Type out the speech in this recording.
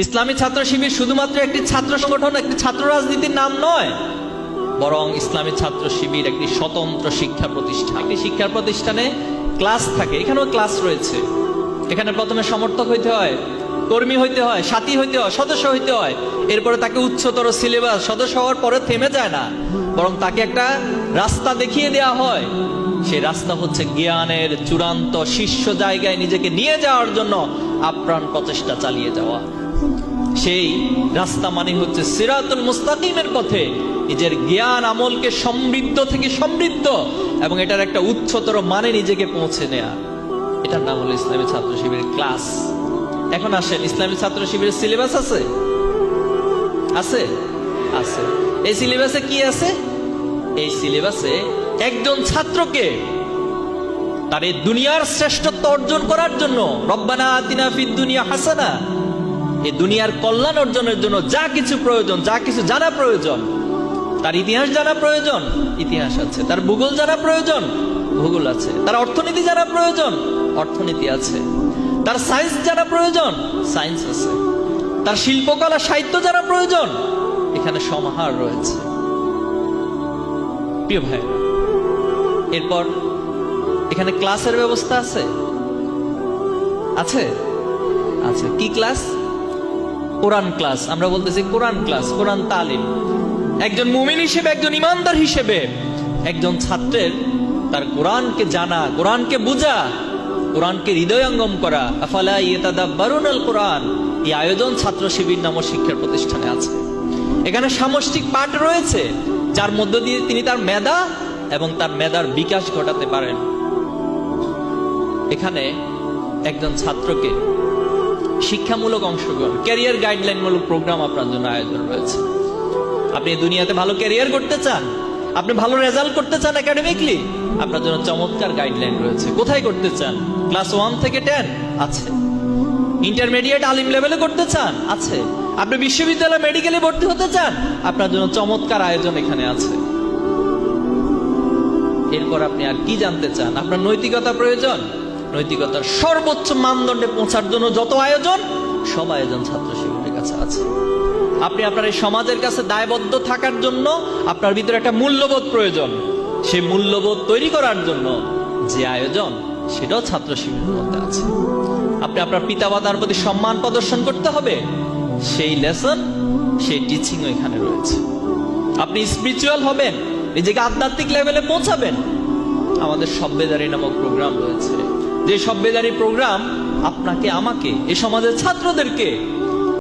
ইসলামী ছাত্র শিবির শুধুমাত্র একটি ছাত্র সংগঠন, একটি ছাত্র রাজনীতির নাম নয়, বরং ইসলামী ছাত্র শিবির একটি স্বতন্ত্র শিক্ষা প্রতিষ্ঠান। একটি শিক্ষা প্রতিষ্ঠানে ক্লাস থাকে, এখানেও ক্লাস রয়েছে। এখানে প্রথমে সমর্থক হইতে হয়, কর্মী হইতে হয়, সাথী হইতে হয়, সদস্য হইতে হয়। এরপরে তাকে উচ্চতর সিলেবাস, সদস্য হওয়ার পরে থেমে যায় না, বরং তাকে একটা রাস্তা দেখিয়ে দেওয়া হয়। সেই রাস্তা হচ্ছে জ্ঞানের চূড়ান্ত শীর্ষ জায়গায় নিজেকে নিয়ে যাওয়ার জন্য আপ্রাণ প্রচেষ্টা চালিয়ে যাওয়া। সেই রাস্তা মানে হচ্ছে সিরাতুল মুস্তাকিমের পথে নিজের জ্ঞান আমলকে সমৃদ্ধ থেকে সমৃদ্ধ এবং এটার একটা উচ্চতর মানে নিজেকে পৌঁছে নেয়া। এটার নাম হলো ইসলামী ছাত্র শিবিরের ক্লাস। এখন আসেন, ইসলামী ছাত্র শিবিরের সিলেবাস আছে? আছে, আছে। এই সিলেবাসে কি আছে? এই সিলেবাসে একজন ছাত্রকে তার এই দুনিয়ার শ্রেষ্ঠত্ব অর্জন করার জন্য, রব্বানা আতিনা ফিদ দুনিয়া হাসানা, এই দুনিয়ার কল্যাণ অর্জনের জন্য যা কিছু প্রয়োজন, যা কিছু জানা প্রয়োজন, তার ইতিহাস জানা প্রয়োজন, ইতিহাস আছে। তার ভূগোল জানা প্রয়োজন, ভূগোল আছে। তার অর্থনীতি জানা প্রয়োজন, অর্থনীতি আছে। তার সায়েন্স জানা প্রয়োজন, সায়েন্স আছে। তার শিল্পকলা সাহিত্য জানা প্রয়োজন, এখানে সমাহার রয়েছে। প্রিয় ভাই, এরপর এখানে ক্লাসের ব্যবস্থা আছে, আছে, আছে। কি ক্লাস? কোরআন ক্লাস। আমরা বলতেছি কোরআন ক্লাস, কোরআন তালিম। একজন মুমিন হিসেবে, একজন ইমানদার হিসেবে একজন ছাত্রের তার কোরআনকে জানা, কোরআনকে বুঝা, কোরআনকে হৃদয়ঙ্গম করা, আফালা ইয়াতাদাব্বারুনাল কোরআন, এই আয়োজন ছাত্র শিবির নামক শিক্ষা প্রতিষ্ঠানে আছে। এখানে সামষ্টিক পাঠ রয়েছে, যার মধ্য দিয়ে তিনি তার মেধা এবং তার মেধার বিকাশ ঘটাতে পারেন। এখানে একজন ছাত্রকে শিক্ষামূলক অংশগ্রহণ, ক্যারিয়ার গাইডলাইন মূলক প্রোগ্রাম আপনার জন্য আয়োজন রয়েছে। আপনি দুনিয়াতে ভালো ক্যারিয়ার করতে চান, আপনি ভালো রেজাল্ট করতে চান একাডেমিকলি, আপনার জন্য চমৎকার গাইডলাইন রয়েছে। কোথায় করতে চান? ক্লাস 1 থেকে 10 আছে। ইন্টারমিডিয়েট আলিম লেভেলে করতে চান, আছে। আপনি বিশ্ববিদ্যালয় মেডিকেলে ভর্তি হতে চান, আপনার জন্য চমৎকার আয়োজন এখানে আছে। এরপর আপনি আর কি জানতে চান? আপনার নৈতিকতা প্রয়োজন, নৈতিকতার সর্বোচ্চ মানদণ্ডে পৌঁছার জন্য যত আয়োজন, সব আয়োজন ছাত্র শিবিরের কাছে আছে। আপনি আপনার এই সমাজের কাছে দায়বদ্ধ থাকার জন্য আপনার ভিতরে একটা মূল্যবোধ প্রয়োজন। সেই মূল্যবোধ তৈরি করার জন্য যে আয়োজন, সেটাও ছাত্র শিবিরের মধ্যে আছে। আপনি আপনার পিতামাতার প্রতি সম্মান প্রদর্শন করতে হবে, সেই লেসন, সেই টিচিংও এখানে রয়েছে। আপনি স্পিরিচুয়াল হবেন, নিজেকে আধ্যাত্মিক লেভেলে পৌঁছাবেন, আমাদের সভ্যদারি নামক প্রোগ্রাম রয়েছে। যে সভ্যদারি প্রোগ্রাম আপনাকে, আমাকে, এই সমাজের ছাত্রদেরকে